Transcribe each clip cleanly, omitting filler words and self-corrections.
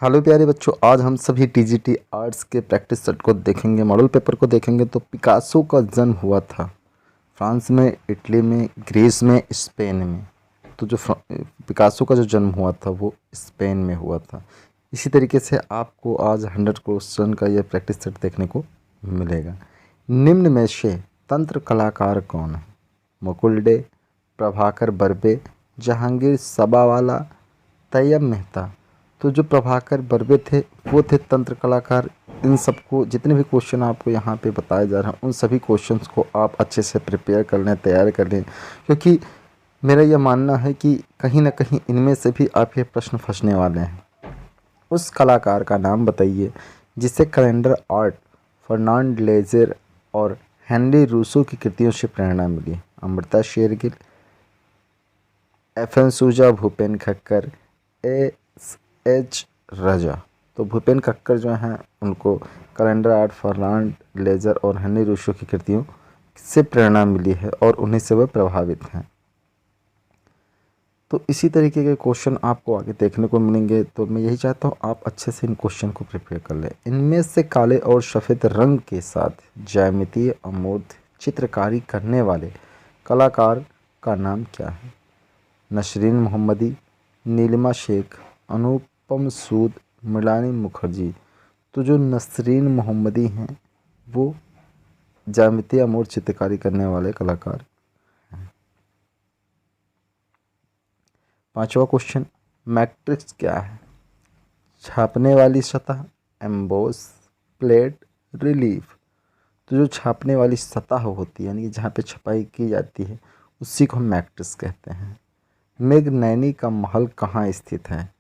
Hello प्यारे बच्चों, आज हम सभी टीजीटी आर्ट्स के प्रैक्टिस सेट को देखेंगे, मॉडल पेपर को देखेंगे। तो पिकासो का जन्म हुआ था फ्रांस में, इटली में, ग्रीस में, स्पेन में। तो जो पिकासो का जो जन्म हुआ था वो स्पेन में हुआ था। इसी तरीके से आपको आज 100 क्वेश्चन का यह प्रैक्टिस सेट देखने को मिलेगा। निम्न में से तंत्र कलाकार कौन है? मुकुल डे, प्रभाकर बर्वे, जहांगीर सबावाला, तैयब मेहता। तो जो प्रभाकर बर्वे थे वो थे तंत्र कलाकार। इन सबको जितने भी क्वेश्चन आपको यहाँ पे बताए जा रहे हैं उन सभी क्वेश्चंस को आप अच्छे से प्रिपेयर कर लें, तैयार कर लें, क्योंकि मेरा यह मानना है कि कहीं ना कहीं इनमें से भी आपके प्रश्न फंसने वाले हैं। उस कलाकार का नाम बताइए जिसे कैलेंडर आर्ट, फर्नांड लेज़र और हेनरी रूसो की कृतियों से प्रेरणा मिली। अमृता शेरगिल, एफ एन सूजा, भूपेन खक्कर, एच राजा। तो भूपेन खक्कर जो हैं उनको कैलेंडर आर्ट, फर्नांड लेज़र और हेनरी रूसो की कृतियों से प्रेरणा मिली है और उन्हीं से वह प्रभावित हैं। तो इसी तरीके के क्वेश्चन आपको आगे देखने को मिलेंगे। तो मैं यही चाहता हूँ आप अच्छे से इन क्वेश्चन को प्रिपेयर कर लें। इनमें से काले और सफ़ेद रंग के साथ ज्यामितीय अमूर्त चित्रकारी करने वाले कलाकार का नाम क्या है? नसरीन मोहम्मदी, नीलिमा शेख, अनुपम सूद, मृणालिनी मुखर्जी। तो जो नसरीन मोहम्मदी हैं वो ज्यामितीय अमूर्त चित्रकारी करने वाले कलाकार हैं। 5वां क्वेश्चन, मैट्रिक्स क्या है? छापने वाली सतह, एम्बोस, प्लेट, रिलीफ। तो जो छापने वाली सतह होती है यानी कि जहाँ पे छपाई की जाती है उसी को हम मैट्रिक्स कहते हैं। मृगनयनी का महल कहाँ स्थित है?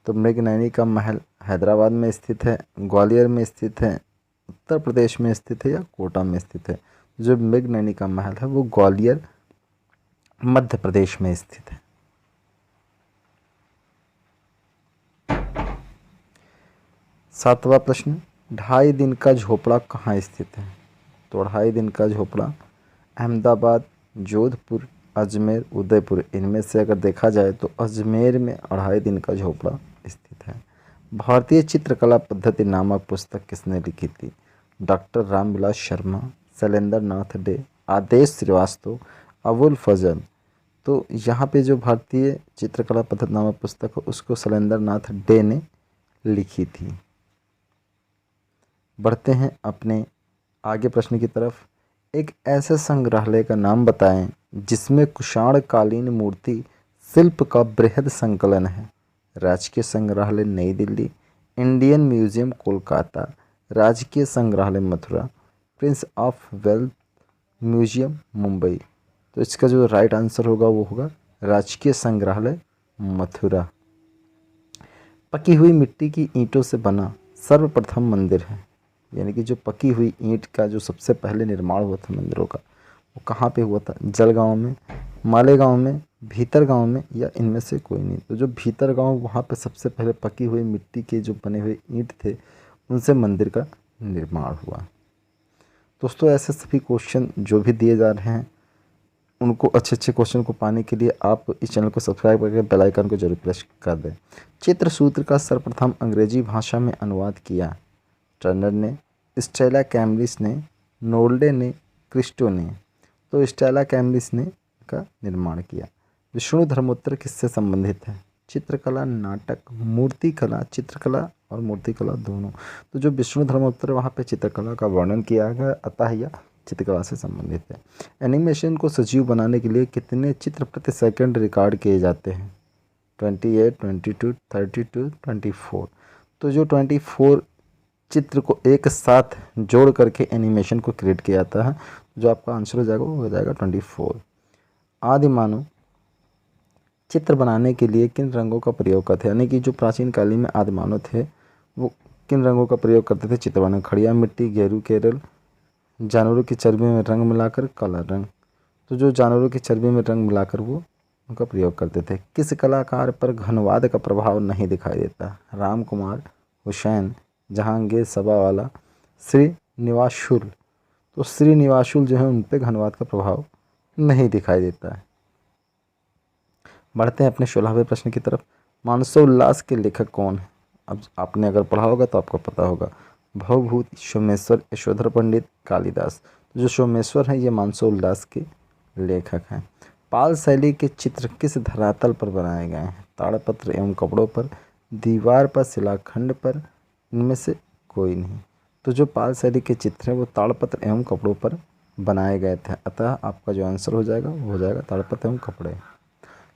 तो मृगनयनी का महल हैदराबाद में स्थित है, ग्वालियर में स्थित है, उत्तर प्रदेश में स्थित है या कोटा में स्थित है? जो मृगनयनी का महल है वो ग्वालियर मध्य प्रदेश में स्थित है। 7वां प्रश्न, 2.5 दिन का झोपड़ा कहाँ स्थित है? तो 2.5 दिन का झोपड़ा अहमदाबाद, जोधपुर, अजमेर, उदयपुर। इनमें से अगर देखा जाए तो अजमेर में 2.5 दिन का झोपड़ा स्थित है। भारतीय चित्रकला पद्धति नामक पुस्तक किसने लिखी थी? डॉक्टर रामविलास शर्मा, शैलेंद्र नाथ डे, आदेश श्रीवास्तव, अबुल फजल। तो यहाँ पे जो भारतीय चित्रकला पद्धति नामक पुस्तक है उसको शैलेंद्र नाथ डे ने लिखी थी। बढ़ते हैं अपने आगे प्रश्न की तरफ। एक ऐसे संग्रहालय का नाम बताएं जिसमें कुषाण कालीन मूर्ति शिल्प का बृहद संकलन है। राजकीय संग्रहालय नई दिल्ली, इंडियन म्यूजियम कोलकाता, राजकीय संग्रहालय Mathura, Prince of Wales museum Mumbai. तो इसका जो राइट आंसर होगा वो होगा राजकीय संग्रहालय मथुरा। पकी हुई मिट्टी की ईंटों से बना सर्वप्रथम मंदिर है, यानी कि जो पकी हुई ईंट का जो सबसे पहले निर्माण हुआ था मंदिरों का वो कहाँ पे हुआ था? जलगांव में, मालेगांव में, भीतर गांव में, या इनमें से कोई नहीं। तो जो भीतर गांव वहाँ पे सबसे पहले पकी हुई मिट्टी के जो बने हुए ईंट थे उनसे मंदिर का निर्माण हुआ। दोस्तों ऐसे सभी क्वेश्चन जो भी दिए जा रहे हैं उनको अच्छे क्वेश्चन को पाने के लिए आप इस चैनल को सब्सक्राइब करके बेल आइकन को जरूर प्रेस कर दें। चित्रसूत्र का सर्वप्रथम अंग्रेजी भाषा में अनुवाद किया टर्नर ने, स्टेला कैम्ब्रिज ने, नोल्डे ने, क्रिस्टो ने। तो स्टेला कैम्ब्रिज ने का निर्माण किया। विष्णु धर्मोत्तर किससे संबंधित है? चित्रकला, नाटक, मूर्तिकला, चित्रकला और मूर्तिकला दोनों। तो जो विष्णु धर्मोत्तर वहाँ पे चित्रकला का वर्णन किया गया अतः यह चित्रकला से संबंधित है। एनिमेशन को सजीव बनाने के लिए कितने चित्र प्रति सेकंड रिकॉर्ड किए जाते हैं? 28, 22, 32, 24। तो जो 24 चित्र को एक साथ जोड़ करके एनिमेशन को क्रिएट किया जाता है, जो आपका आंसर हो जाएगा वो हो जाएगा 24। आदि मानव चित्र बनाने के लिए किन रंगों का प्रयोग करते हैं? यानी कि जो प्राचीन कालीन में आदि मानव थे वो किन रंगों का प्रयोग करते थे चित्र बनाने? खड़िया मिट्टी, गेरू केरल, जानवरों की चर्बी में रंग मिलाकर काला रंग। तो जो जानवरों की चर्बी में रंग मिलाकर वो उनका प्रयोग करते थे। किस कलाकार पर घनवाद का प्रभाव नहीं दिखाई देता? राम कुमार, हुसैन, जहांगीर सबावाला, श्रीनिवासुल। तो श्रीनिवासुल जो है उन पर घनवाद का प्रभाव नहीं दिखाई देता है। बढ़ते हैं अपने 16वें प्रश्न की तरफ। मानसोल्लास के लेखक कौन है? अब आपने अगर पढ़ा होगा तो आपको पता होगा। भवभूति, सोमेश्वर, यशोधर पंडित, कालिदास। तो जो सोमेश्वर हैं ये मानसो उल्लास के लेखक हैं। पाल शैली के चित्र किस धरातल पर बनाए गए हैं? ताड़पत्र एवं कपड़ों पर, दीवार पर, शिलाखंड पर, इनमें से कोई नहीं। तो जो पाल शैली के चित्र हैं वो ताड़पत्र एवं कपड़ों पर बनाए गए थे, अतः आपका जो आंसर हो जाएगा वो हो जाएगा ताड़पत्र एवं कपड़े।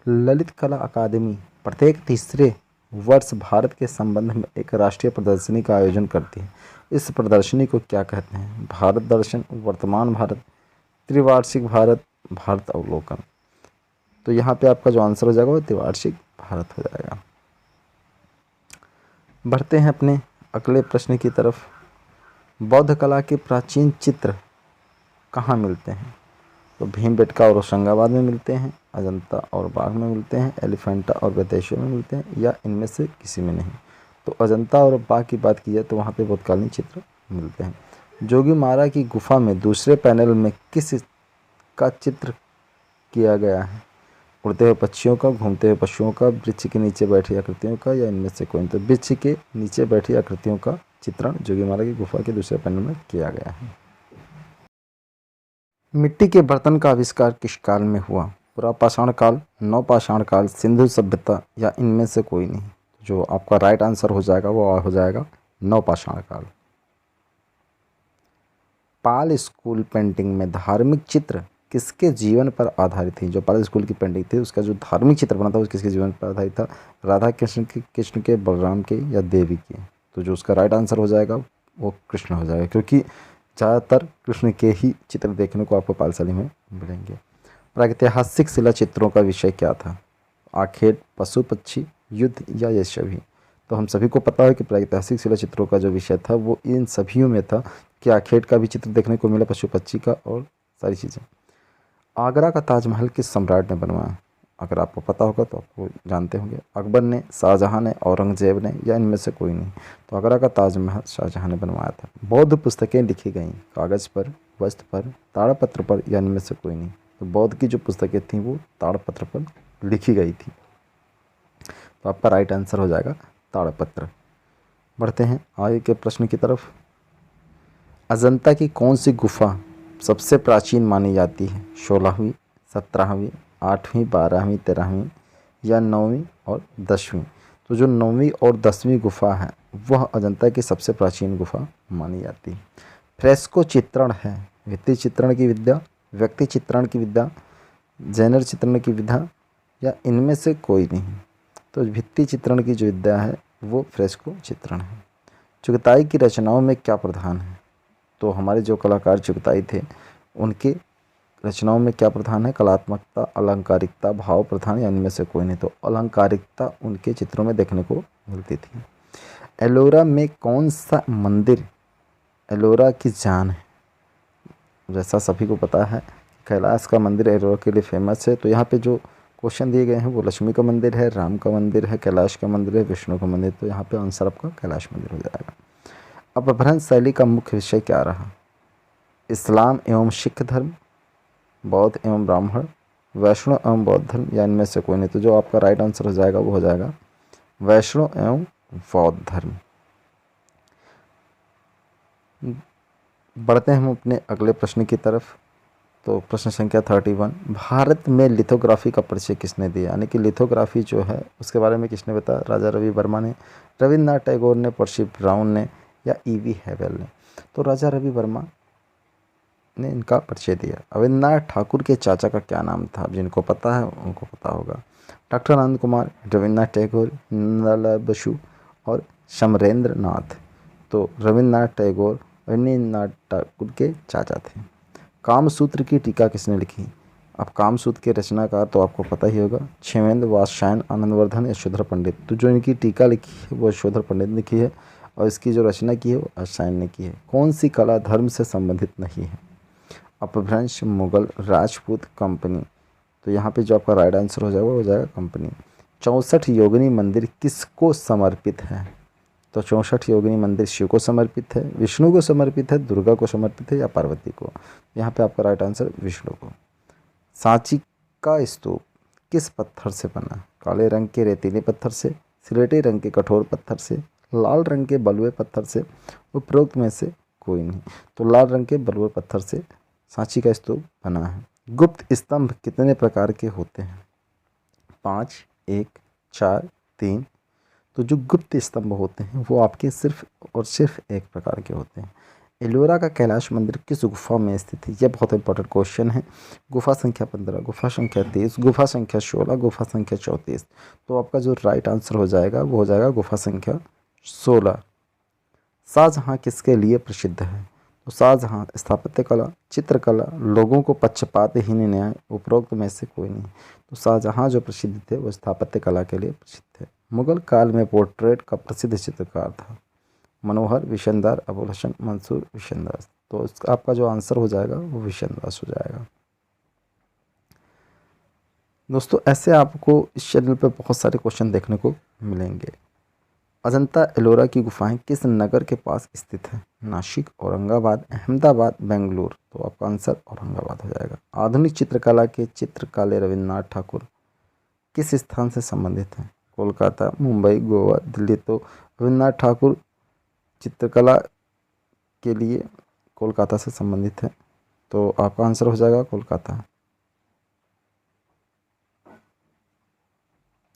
ललित कला अकादमी प्रत्येक तीसरे वर्ष भारत के संबंध में एक राष्ट्रीय प्रदर्शनी का आयोजन करती है। इस प्रदर्शनी को क्या कहते हैं? भारत दर्शन, वर्तमान भारत, त्रिवार्षिक भारत, भारत अवलोकन। तो यहाँ पे आपका जो आंसर हो जाएगा वो त्रिवार्षिक भारत हो जाएगा। बढ़ते हैं अपने अगले प्रश्न की तरफ। बौद्ध कला के प्राचीन चित्र कहाँ मिलते हैं? तो भीमबेटका और होशंगाबाद में मिलते हैं, अजंता और बाघ में मिलते हैं, एलिफेंटा और बेतेश्वर में मिलते हैं, या इनमें से किसी में नहीं। तो अजंता और बाघ की बात की जाए तो वहाँ पे बौद्धकालीन चित्र मिलते हैं। जोगीमारा की गुफा में दूसरे पैनल में किस का चित्र किया गया है? उड़ते हुए पक्षियों का, घूमते हुए पशुओं का, वृक्ष के नीचे बैठी आकृतियों का, या इनमें से कोई? तो वृक्ष के नीचे बैठी आकृतियों का चित्रण जोगीमारा की गुफा के दूसरे पैनल में किया गया है। मिट्टी के बर्तन का आविष्कार किस काल में हुआ? पुरापाषाण काल, नवपाषाण काल, सिंधु सभ्यता, या इनमें से कोई नहीं। जो आपका राइट आंसर हो जाएगा वो हो जाएगा नवपाषाण काल। पाल स्कूल पेंटिंग में धार्मिक चित्र किसके जीवन पर आधारित थी? जो पाल स्कूल की पेंटिंग थी उसका जो धार्मिक चित्र बना था वो किसके जीवन पर आधारित था? राधा कृष्ण के, बलराम के, या देवी के? तो जो उसका राइट आंसर हो जाएगा वो कृष्ण हो जाएगा, क्योंकि ज़्यादातर कृष्ण के ही चित्र देखने को आपको पालशाली में मिलेंगे। प्रागैतिहासिक शिला चित्रों का विषय क्या था? आखेट, पशु पक्षी, युद्ध, या ये सभी? तो हम सभी को पता है कि प्रागैतिहासिक शिला चित्रों का जो विषय था वो इन सभियों में था कि आखेट का भी चित्र देखने को मिला, पशु पक्षी का, और सारी चीज़ें। आगरा का ताजमहल किस सम्राट ने बनवाया? अगर आपको पता होगा तो आपको जानते होंगे। अकबर ने, शाहजहां ने, औरंगजेब ने, या इनमें से कोई नहीं। तो आगरा का ताजमहल शाहजहां ने बनवाया था। बौद्ध पुस्तकें लिखी गईं कागज़ पर, वस्त्र पर, ताड़पत्र पर, या इनमें से कोई नहीं। तो बौद्ध की जो पुस्तकें थीं वो ताड़पत्र पर लिखी गई थी। तो आपका राइट आंसर हो जाएगा ताड़पत्र। बढ़ते हैं आगे के प्रश्न की तरफ। अजंता की कौन सी गुफा सबसे प्राचीन मानी जाती है? 16वीं, 17वीं, 8वीं, 12वीं, 13वीं, या 9वीं और 10वीं? तो जो 9वीं और 10वीं गुफा है वह अजंता की सबसे प्राचीन गुफा मानी जाती है। फ्रेस्को चित्रण है भित्ति चित्रण की विद्या, व्यक्ति चित्रण की विद्या, जैनर चित्रण की विधा, या इनमें से कोई नहीं। तो भित्ति चित्रण की जो विद्या है वो फ्रेस्को चित्रण है। चुगताई की रचनाओं में क्या प्रधान है? तो हमारे जो कलाकार चुगताई थे उनके रचनाओं में क्या प्रधान है? कलात्मकता, अलंकारिकता, भाव प्रधान, या इनमें से कोई नहीं। तो अलंकारिकता उनके चित्रों में देखने को मिलती थी। एलोरा में कौन सा मंदिर एलोरा की जान है? जैसा सभी को पता है कैलाश का मंदिर एलोरा के लिए फेमस है। तो यहाँ पे जो क्वेश्चन दिए गए हैं वो लक्ष्मी का मंदिर है, राम का मंदिर है, कैलाश का मंदिर है, विष्णु का मंदिर। तो यहाँ पे आंसर आपका कैलाश मंदिर हो जाएगा। अपभ्रंश शैली का मुख्य विषय क्या रहा? इस्लाम एवं सिख धर्म, बौद्ध एवं ब्राह्मण, वैष्णव एवं बौद्ध धर्म, या इनमें से कोई नहीं। तो जो आपका राइट आंसर हो जाएगा वो हो जाएगा वैष्णव एवं बौद्ध धर्म। बढ़ते हैं हम अपने अगले प्रश्न की तरफ। तो प्रश्न संख्या 31। भारत में लिथोग्राफी का परिचय किसने दिया? यानी कि लिथोग्राफी जो है उसके बारे में किसने बताया? राजा रवि वर्मा ने, रविन्द्रनाथ टैगोर ने, पर्सी ब्राउन ने, या ईवी हैवेल ने? तो राजा रवि वर्मा ने इनका परिचय दिया। रविन्द्रनाथ ठाकुर के चाचा का क्या नाम था? जिनको पता है उनको पता होगा। डॉक्टर आनंद कुमार, रविन्द्रनाथ टैगोर, नंदलाल बसु, और समरेंद्र नाथ। तो रविन्द्रनाथ टैगोर रविन्द्रनाथ ठाकुर के चाचा थे। कामसूत्र की टीका किसने लिखी? अब कामसूत्र के रचनाकार तो आपको पता ही होगा, क्षेमेंद्र, वात्स्यायन, आनंदवर्धन, यशोधर पंडित। तो जो इनकी टीका लिखी है वो यशोधर पंडित ने लिखी है, और इसकी जो रचना की है वो वात्स्यायन ने की है। कौन सी कला धर्म से संबंधित नहीं है? अपभ्रंश, मुगल, राजपूत, कंपनी। तो यहाँ पे जो आपका राइट आंसर हो जाएगा वो हो जाएगा कंपनी। 64 योगिनी मंदिर किसको समर्पित है? तो 64 योगिनी मंदिर शिव को समर्पित है, विष्णु को समर्पित है, दुर्गा को समर्पित है, या पार्वती को? यहाँ पे आपका राइट आंसर विष्णु को। सांची का स्तूप किस पत्थर से बना? काले रंग के रेतीले पत्थर से, सिलेटी रंग के कठोर पत्थर से, लाल रंग के बलुए पत्थर से उपरोक्त में से कोई नहीं। तो लाल रंग के बलुए पत्थर से सांची का स्तूप बना है। गुप्त स्तंभ कितने प्रकार के होते हैं? 5, 1, 4, 3। तो जो गुप्त स्तंभ होते हैं वो आपके सिर्फ और सिर्फ एक प्रकार के होते हैं। एलोरा का कैलाश मंदिर किस गुफा में स्थित है? यह बहुत इंपॉर्टेंट क्वेश्चन है। गुफा संख्या 15, गुफा संख्या 30, गुफा संख्या 16, गुफा संख्या 34। तो आपका जो राइट आंसर हो जाएगा वो हो जाएगा गुफा संख्या 16। शाहजहाँ किसके लिए प्रसिद्ध है? तो शाहजहाँ स्थापत्य कला, चित्रकला, लोगों को पक्षपातहीन न्याय, उपरोक्त में से कोई नहीं। तो शाहजहाँ जो प्रसिद्ध थे वो स्थापत्य कला के लिए प्रसिद्ध थे। मुगल काल में पोर्ट्रेट का प्रसिद्ध चित्रकार था? मनोहर, विशनदास, अबुल हसन, मंसूर, विशनदास। तो इसका आपका जो आंसर हो जाएगा वो विशनदास हो जाएगा। दोस्तों ऐसे आपको इस चैनल पे बहुत सारे क्वेश्चन देखने को मिलेंगे। अजंता एलोरा की गुफाएं किस नगर के पास स्थित है? नासिक, औरंगाबाद, अहमदाबाद, बेंगलुरु। तो आपका आंसर औरंगाबाद हो जाएगा। आधुनिक चित्रकला के चित्रकाले रविन्द्रनाथ ठाकुर किस स्थान से संबंधित हैं? कोलकाता, मुंबई, गोवा, दिल्ली। तो रविन्द्रनाथ ठाकुर चित्रकला के लिए कोलकाता से संबंधित है। तो आपका आंसर हो जाएगा कोलकाता।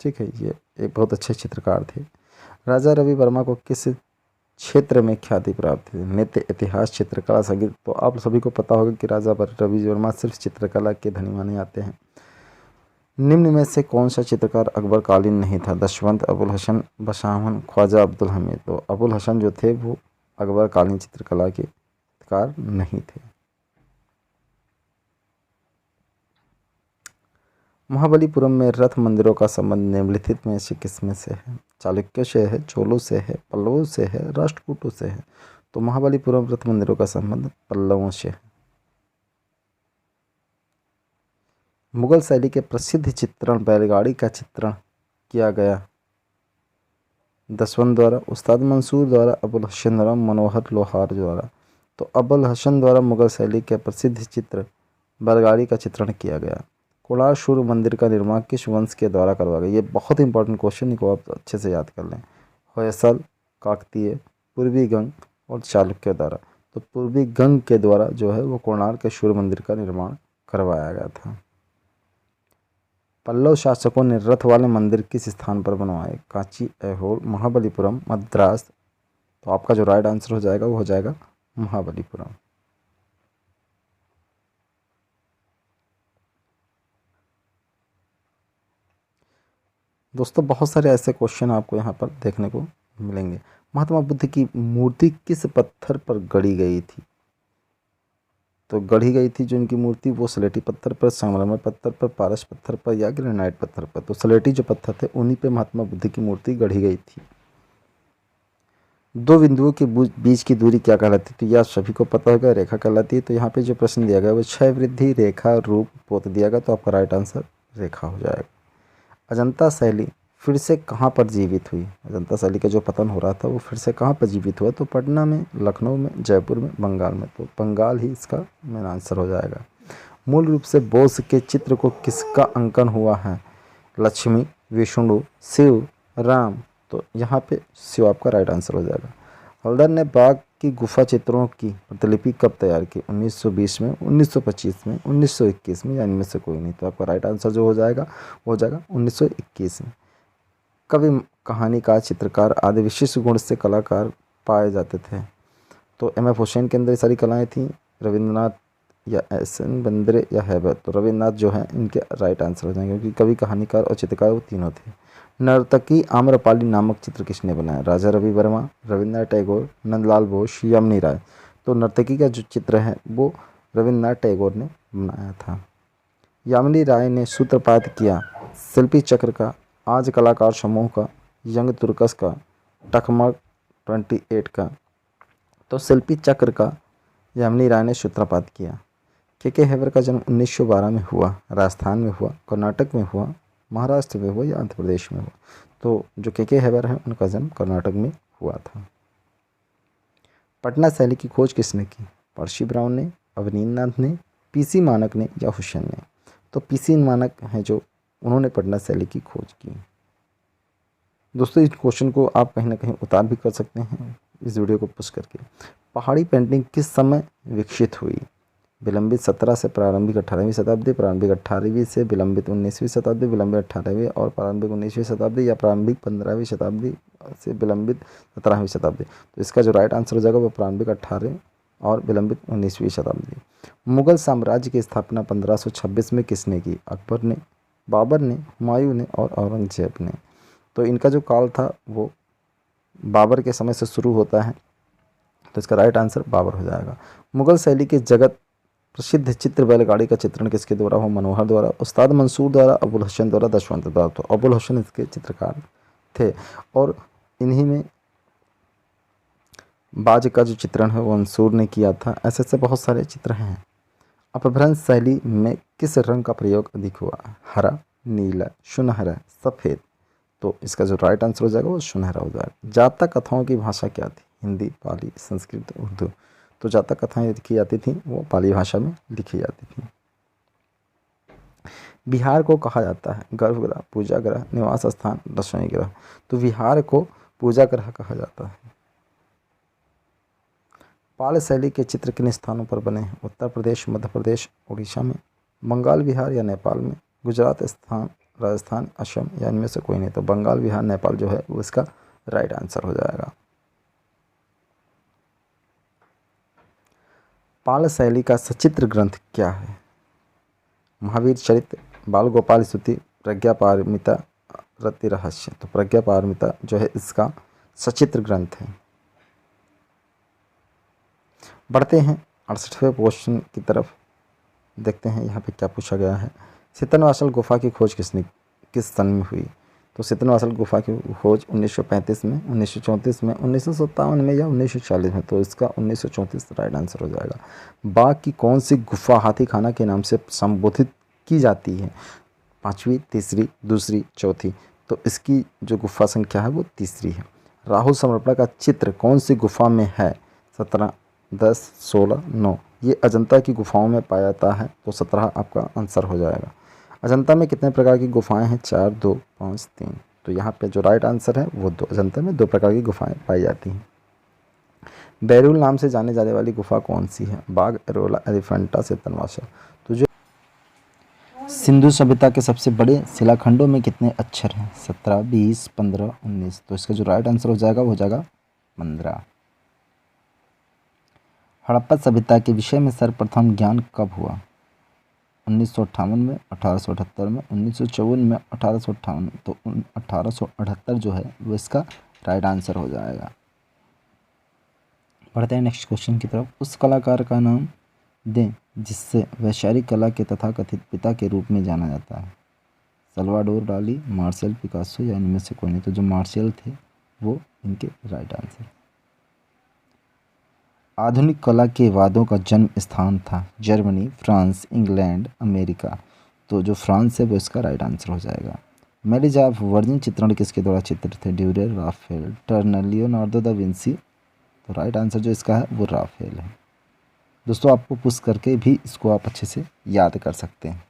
ठीक है, ये एक बहुत अच्छे चित्रकार थे। राजा रवि वर्मा को किस क्षेत्र में ख्याति प्राप्त है? नृत्य, इतिहास, चित्रकला, संगीत। तो आप सभी को पता होगा कि राजा रवि वर्मा सिर्फ चित्रकला के धनी माने जाते हैं। निम्न में से कौन सा चित्रकार अकबर कालीन नहीं था? दशवंत, अबुल हसन, बशाहन, ख्वाजा अब्दुल हमीद। तो अबुल हसन जो थे वो अकबर कालीन चित्रकला के चित्रकार नहीं थे। महाबलीपुरम में रथ मंदिरों का संबंध निम्नलिखित में से किसमें से है? चालुक्य से है, चोलों से है, पल्लवों से है, राष्ट्रकूटों से है। तो महाबलीपुरम रथ मंदिरों का संबंध पल्लवों से है। मुगल शैली के प्रसिद्ध चित्रण बैलगाड़ी का चित्रण किया गया? दसवंत द्वारा, उस्ताद मंसूर द्वारा, अबुल हसन द्वारा, मनोहर लोहार द्वारा। तो अबुल हसन द्वारा मुगल शैली के प्रसिद्ध चित्र बैलगाड़ी का चित्रण किया गया। कोणार्क सूर्य मंदिर का निर्माण किस वंश के द्वारा करवाया गया? ये बहुत इंपॉर्टेंट क्वेश्चन को आप अच्छे से याद कर लें। होयसल, काकतीय, पूर्वी गंग और चालुक्य द्वारा। तो पूर्वी गंग के द्वारा जो है वो कोणार्क के सूर्य मंदिर का निर्माण करवाया गया था। पल्लव शासकों ने रथ वाले मंदिर किस स्थान पर बनवाए? कांची, ऐहोल, महाबलीपुरम, मद्रास। तो आपका जो राइट आंसर हो जाएगा वो हो जाएगा महाबलीपुरम। दोस्तों बहुत सारे ऐसे क्वेश्चन आपको यहाँ पर देखने को मिलेंगे। महात्मा बुद्ध की मूर्ति किस पत्थर पर गढ़ी गई थी? तो गढ़ी गई थी जो इनकी मूर्ति वो स्लेटी पत्थर पर, संगमरमर पत्थर पर, पारस पत्थर पर या ग्रेनाइट पत्थर पर। तो स्लेटी जो पत्थर थे उन्हीं पे महात्मा बुद्ध की मूर्ति गढ़ी गई थी। दो बिंदुओं के बीच की दूरी क्या कहलाती है? तो यह सभी को पता होगा, रेखा कहलाती है। तो यहाँ पे जो प्रश्न दिया गया वो क्षय वृद्धि रेखा रूप पोत दिया गया। तो आपका राइट आंसर रेखा हो जाएगा। अजंता शैली फिर से कहाँ पर जीवित हुई? अजंता शैली का जो पतन हो रहा था वो फिर से कहाँ पर जीवित हुआ? तो पटना में, लखनऊ में, जयपुर में, बंगाल में। तो बंगाल ही इसका मेन आंसर हो जाएगा। मूल रूप से बोस के चित्र को किसका अंकन हुआ है? लक्ष्मी, विष्णु, शिव, राम। तो यहाँ पे शिव आपका राइट आंसर हो जाएगा। हल्दर ने बाघ की गुफा चित्रों की प्रतिलिपि कब तैयार की? 1920 में, 1925 में, 1921 में या इनमें से कोई नहीं। तो आपका राइट आंसर जो हो जाएगा वो हो जाएगा 1921 में। कवि, कहानीकार, चित्रकार आदि विशिष्ट गुण से कलाकार पाए जाते थे? तो एम एफ हुसैन के अंदर सारी कलाएँ थीं। रविंद्रनाथ या एस.एन. बंद्रे या हैबत। तो रविन्द्रनाथ जो हैं इनके राइट आंसर हो जाएंगे क्योंकि कवि, कहानीकार और चित्रकार वो तीनों थे। नर्तकी आम्रपाली नामक चित्र किसने बनाया? राजा रवि वर्मा, रविन्द्रनाथ टैगोर, नंदलाल बोस, यमुनी राय। तो नर्तकी का जो चित्र है वो रविन्द्रनाथ टैगोर ने बनाया था। यामिनी राय ने सूत्रपात किया शिल्पी चक्र का, आज कलाकार समूह का, यंग तुर्कस का, टकमक 28 का। तो शिल्पी चक्र का यामिनी राय ने सूत्रपात किया। के हैबर का जन्म 1912 में हुआ। राजस्थान में हुआ, कर्नाटक में हुआ, महाराष्ट्र में हुआ या आंध्र प्रदेश में हुआ? तो जो के हैबर हैं उनका जन्म कर्नाटक में हुआ था। पटना शैली की खोज किसने की? पर्सी ब्राउन ने, अवनींद्रनाथ ने, पीसी मानक ने या हुसैन ने? तो पीसी मानक हैं जो उन्होंने पटना शैली की खोज की। दोस्तों इस क्वेश्चन को आप कहीं ना कहीं उतार भी कर सकते हैं इस वीडियो को पुश करके। पहाड़ी पेंटिंग किस समय विकसित हुई? विलंबित 17 से प्रारंभिक 18वीं शताब्दी, प्रारंभिक 18वीं से विलंबित 19वीं शताब्दी, विलंबित 18वीं और प्रारंभिक 19वीं शताब्दी, या प्रारंभिक 15वीं शताब्दी से विलंबित 17वीं शताब्दी। तो इसका जो राइट आंसर हो जाएगा वो प्रारंभिक 18 और विलंबित 19वीं शताब्दी। मुगल साम्राज्य की स्थापना 1526 में किसने की? अकबर ने, बाबर ने, हुमायूं ने और औरंगजेब ने। तो इनका जो काल था वो बाबर के समय से शुरू होता है, तो इसका राइट आंसर बाबर हो जाएगा। मुगल शैली के जगत प्रसिद्ध चित्र बैलगाड़ी का चित्रण किसके द्वारा हो? मनोहर द्वारा, उस्ताद मंसूर द्वारा, अबुल हसन द्वारा, दशवंत द्वारा। तो अबुल हसन इसके चित्रकार थे और इन्हीं में बाज का जो चित्रण है वो मंसूर ने किया था। ऐसे ऐसे बहुत सारे चित्र हैं। अपभ्रंश शैली में किस रंग का प्रयोग अधिक हुआ? हरा, नीला, सुनहरा, सफ़ेद। तो इसका जो राइट आंसर हो जाएगा वो सुनहरा हो जाएगा। जातक कथाओं की भाषा क्या थी? हिंदी, पाली, संस्कृत, उर्दू। तो जातक कथाएं लिखी जाती थी वो पाली भाषा में लिखी जाती थी। विहार को कहा जाता है गर्भगृह, पूजा गृह, निवास स्थान, रसोई गृह। तो विहार को पूजा गृह कहा जाता है। पाल शैली के चित्र किन स्थानों पर बने हैं? उत्तर प्रदेश, मध्य प्रदेश, उड़ीसा में, बंगाल विहार या नेपाल में, गुजरात स्थान, राजस्थान, असम या इनमें से कोई नहीं। तो बंगाल विहार नेपाल जो है वो इसका राइट आंसर हो जाएगा। पाल शैली का सचित्र ग्रंथ क्या है? महावीर चरित्र, बाल गोपाल स्तुति, प्रज्ञा पारमिता, रति रहस्य। तो प्रज्ञा पारमिता जो है इसका सचित्र ग्रंथ है। बढ़ते हैं 68वें क्वेश्चन की तरफ, देखते हैं यहाँ पे क्या पूछा गया है। सितनवासल गुफा की खोज किस सन में हुई? तो सितनवासल गुफा की खोज 1935 में, 1934 में, 1957 में या 1940 में। तो इसका 1934 राइट आंसर हो जाएगा। बाघ की कौन सी गुफा हाथी खाना के नाम से संबोधित की जाती है? पाँचवीं, तीसरी, दूसरी, चौथी। तो इसकी जो गुफा संख्या है वो तीसरी है। राहुल समर्पण का चित्र कौन सी गुफा में है? 17, 10, 16, 9। ये अजंता की गुफाओं में पाया जाता है, तो 17 आपका आंसर हो जाएगा। अजंता में कितने प्रकार की गुफाएं हैं? 4, 2, 5, 3। तो यहाँ पे जो राइट आंसर है वो 2। अजंता में 2 प्रकार की गुफाएं पाई जाती हैं। बैरुल नाम से जाने जाने वाली गुफा कौन सी है? बाघ, एरोला, एलिफेंटा, सितनवासल। तो जो सिंधु सभ्यता के सबसे बड़े शिलाखंडों में कितने अक्षर हैं? 17, 20, 15, 19। तो इसका जो राइट आंसर हो जाएगा वो हो जाएगा 15। हड़प्पा सभ्यता के विषय में सर्वप्रथम ज्ञान कब हुआ? 1958 में, 1878 में, 1954 में, 1858 में। तो 1878 जो है वो इसका राइट आंसर हो जाएगा। बढ़ते हैं नेक्स्ट क्वेश्चन की तरफ। उस कलाकार का नाम दें जिससे वैचारिक कला के तथाकथित पिता के रूप में जाना जाता है। सल्वाडोर डाली, मार्शल, पिकासो या इनमें से कोई नहीं। तो जो मार्शल थे वो इनके राइट आंसर। आधुनिक कला के वादों का जन्म स्थान था जर्मनी, फ्रांस, इंग्लैंड, अमेरिका। तो जो फ्रांस है वो इसका राइट आंसर हो जाएगा। मैरिज ऑफ वर्जिन चित्रण किसके द्वारा चित्रित थे? Durer, Raphael, Turner, Leonardo da Vinci. तो राइट आंसर जो इसका है वो राफेल है। दोस्तों आपको पुश करके भी इसको आप अच्छे से याद कर सकते हैं।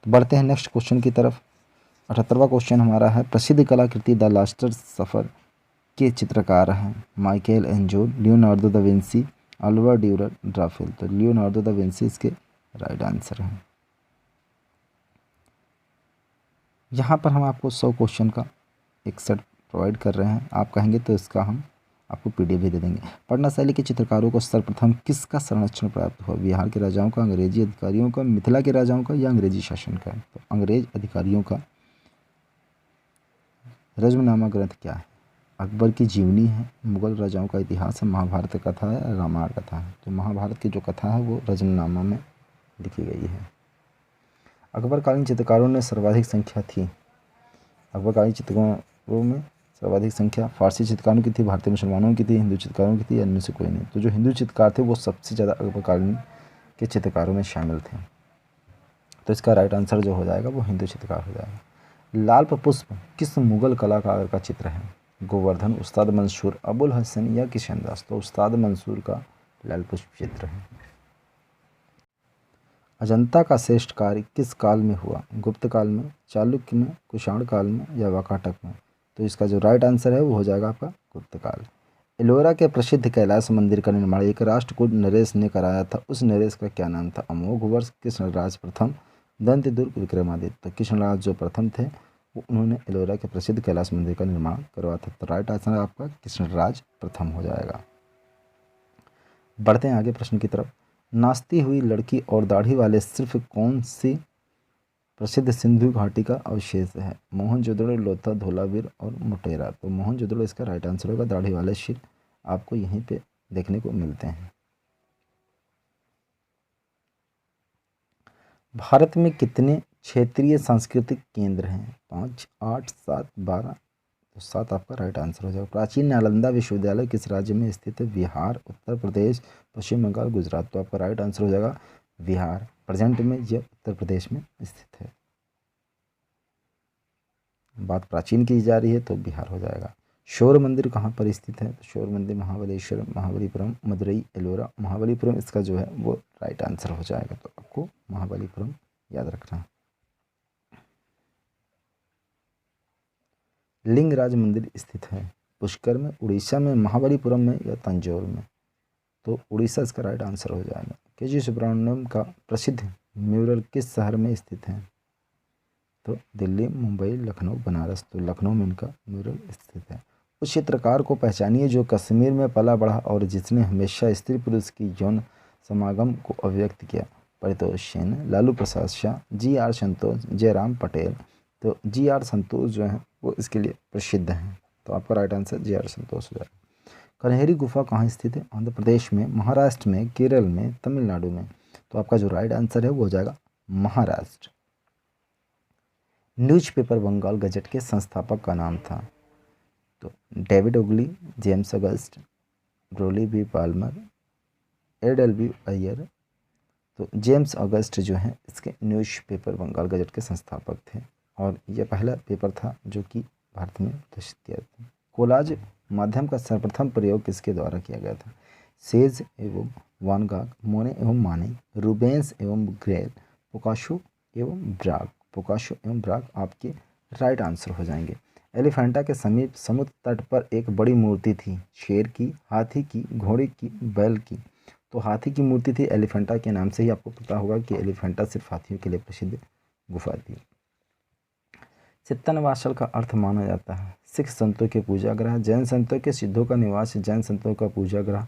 तो बढ़ते हैं नेक्स्ट क्वेश्चन की तरफ। 78वां क्वेश्चन हमारा है प्रसिद्ध कलाकृति द लास्ट सफ़र के चित्रकार हैं Michelangelo, Leonardo da Vinci, Oliver Durer, Raphael. तो लियोनार्डो दा विंसी इसके राइट आंसर हैं। यहाँ पर हम आपको 100 क्वेश्चन का एक सेट प्रोवाइड कर रहे हैं। आप कहेंगे तो इसका हम आपको पीडीएफ भी दे देंगे। पटना शैली के चित्रकारों को सर्वप्रथम किसका संरक्षण प्राप्त हुआ? बिहार के राजाओं का, अंग्रेजी अधिकारियों का, मिथिला के राजाओं का या अंग्रेजी शासन का? तो अंग्रेज अधिकारियों का। रज्मनामा ग्रंथ क्या है? अकबर की जीवनी है, मुगल राजाओं का इतिहास है, महाभारत कथा है, रामायण कथा है। तो महाभारत की जो कथा है वो रज्मनामा में लिखी गई है। अकबरकालीन चित्रकारों ने सर्वाधिक संख्या थी। अकबरकालीन चित्रकारों में सर्वाधिक संख्या फारसी चित्रकारों की थी, भारतीय मुसलमानों की थी, हिंदू चित्रकारों की थी या इनमें से कोई नहीं। तो जो हिंदू चित्रकार थे वो सबसे ज़्यादा अकबरकालीन के चित्रकारों में शामिल थे। तो इसका राइट आंसर जो हो जाएगा वो हिंदू चित्रकार हो जाएगा। लाल पुष्प किस मुगल कलाकार का चित्र है? गोवर्धन, उस्ताद मंसूर, अबुल हसन या किशनदास। तो उस्ताद मंसूर का लाल पुष्प चित्र है। अजंता का श्रेष्ठ कार्य किस काल में हुआ? गुप्त काल में, चालुक्य में, कुषाण काल में या वाकाटक में? तो इसका जो राइट आंसर है वो हो जाएगा आपका गुप्तकाल। एलोरा के प्रसिद्ध कैलाश मंदिर का निर्माण एक राष्ट्रकूट नरेश ने कराया था, उस नरेश का क्या नाम था? अमोघ वर्ष, कृष्णराज प्रथम, दंतदुर्ग, विक्रमादित्य। तो कृष्णराज जो प्रथम थे वो उन्होंने एलोरा के प्रसिद्ध कैलाश मंदिर का निर्माण करवाया था। तो राइट आंसर आपका कृष्णराज प्रथम हो जाएगा। बढ़ते हैं आगे प्रश्न की तरफ। नाचती हुई लड़की और दाढ़ी वाले सिर्फ कौन सी प्रसिद्ध सिंधु घाटी का अवशेष है? मोहनजोदड़ो, लोथा, धोलावीर और मोटेरा। तो मोहनजोदड़ो इसका राइट आंसर होगा। दाढ़ी वाले शिल्प आपको यहीं पे देखने को मिलते हैं। भारत में कितने क्षेत्रीय सांस्कृतिक केंद्र हैं? 5, 8, 7, 12। तो 7 आपका राइट आंसर हो जाएगा। प्राचीन नालंदा विश्वविद्यालय किस राज्य में स्थित है? बिहार, उत्तर प्रदेश, पश्चिम बंगाल, गुजरात। तो आपका राइट आंसर हो जाएगा बिहार। प्रेजेंट में यह उत्तर प्रदेश में स्थित है। बात प्राचीन की जा रही है तो बिहार हो जाएगा। शौर मंदिर कहाँ पर स्थित है? तो शौर मंदिर महाबलेश्वर, महाबलीपुरम, मदुरई, एलोरा। महाबलीपुरम इसका जो है वो राइट आंसर हो जाएगा। तो आपको महाबलीपुरम याद रखना। लिंगराज मंदिर स्थित है पुष्कर में, उड़ीसा में, महाबलीपुरम में या तंजौर में? तो उड़ीसा इसका राइट आंसर हो जाएगा। के.जी. सुब्रमण्यम का प्रसिद्ध म्यूरल किस शहर में स्थित है? तो दिल्ली, मुंबई, लखनऊ, बनारस। तो लखनऊ में इनका म्यूरल स्थित है। उस चित्रकार को पहचानिए जो कश्मीर में पला बढ़ा और जिसने हमेशा स्त्री पुरुष की यौन समागम को अभिव्यक्त किया। परितोष सेन, लालू प्रसाद शाह, जी.आर. संतोष, जयराम पटेल। तो जी.आर. संतोष जो है वो इसके लिए प्रसिद्ध हैं। तो आपका राइट आंसर जी.आर. संतोष हो जाएगा। कन्हेरी गुफा कहाँ स्थित है? आंध्र प्रदेश में, महाराष्ट्र में, केरल में, तमिलनाडु में। तो आपका जो राइट आंसर है वो हो जाएगा महाराष्ट्र। न्यूज़पेपर बंगाल गजट के संस्थापक का नाम था? तो डेविड ओगली, जेम्स अगस्ट, रोली बी पाल्मर, एडल.बी. अय्यर। तो जेम्स अगस्ट जो है इसके न्यूज़पेपर बंगाल गजट के संस्थापक थे और यह पहला पेपर था जो कि भारत में प्रदर्शित किया था। कोलाज माध्यम का सर्वप्रथम प्रयोग किसके द्वारा किया गया था? सेज एवं वान गॉग, मोने एवं माने, रूबेंस एवं ग्रेल, पिकासो एवं ब्राग। पिकासो एवं ब्राग आपके राइट आंसर हो जाएंगे। एलिफेंटा के समीप समुद्र तट पर एक बड़ी मूर्ति थी, शेर की, हाथी की, घोड़े की, बैल की। तो हाथी की मूर्ति थी। एलिफेंटा के नाम से ही आपको पता होगा कि एलिफेंटा सिर्फ हाथियों के लिए प्रसिद्ध गुफा थी। चित्तनवासल का अर्थ माना जाता है सिख संतों के पूजागृह, जैन संतों के सिद्धों का निवास, जैन संतों का पूजागृह,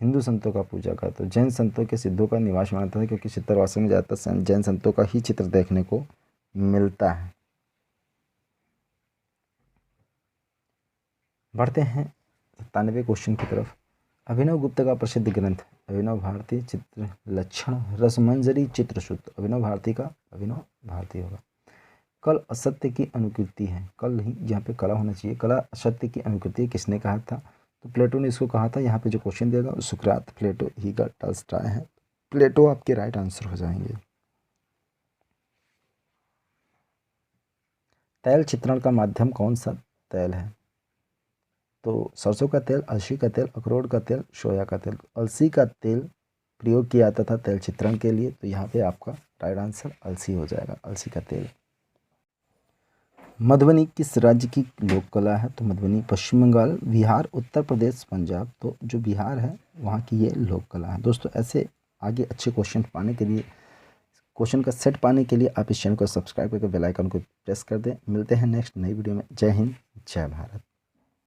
हिंदू संतों का पूजागृह। तो जैन संतों के सिद्धों का निवास माना जाता है क्योंकि चित्तनवासल में ज़्यादातर जैन संतों का ही चित्र देखने को मिलता है। बढ़ते हैं 97वें क्वेश्चन की तरफ। अभिनव गुप्त का प्रसिद्ध ग्रंथ अभिनव भारती चित्र लक्षण, रसमंजरी, चित्रसूत्र। अभिनव भारती का अभिनव भारती होगा। कल असत्य की अनुकृति है, कल ही यहाँ पे कला होना चाहिए। कला असत्य की अनुकृति किसने कहा था? तो प्लेटो ने इसको कहा था। यहाँ पे जो क्वेश्चन देगा सुकरात, प्लेटो, हीगर, टॉल्स्टॉय है। प्लेटो आपके राइट आंसर हो जाएंगे। तैल चित्रण का माध्यम कौन सा तैल है? तो सरसों का तेल, अलसी का तेल, अखरोट का तेल, सोया का तेल। अलसी का तेल प्रयोग किया जाता था तेल चित्रण के लिए। तो यहाँ पे आपका राइट आंसर अलसी हो जाएगा, अलसी का तेल। मधुबनी किस राज्य की लोक कला है? तो मधुबनी पश्चिम बंगाल, बिहार, उत्तर प्रदेश, पंजाब। तो जो बिहार है वहाँ की ये लोक कला है। दोस्तों ऐसे आगे अच्छे क्वेश्चन पाने के लिए, क्वेश्चन का सेट पाने के लिए आप इस चैनल को सब्सक्राइब करके बेल आइकन को प्रेस कर दें। मिलते हैं नेक्स्ट नई वीडियो में। जय हिंद, जय भारत।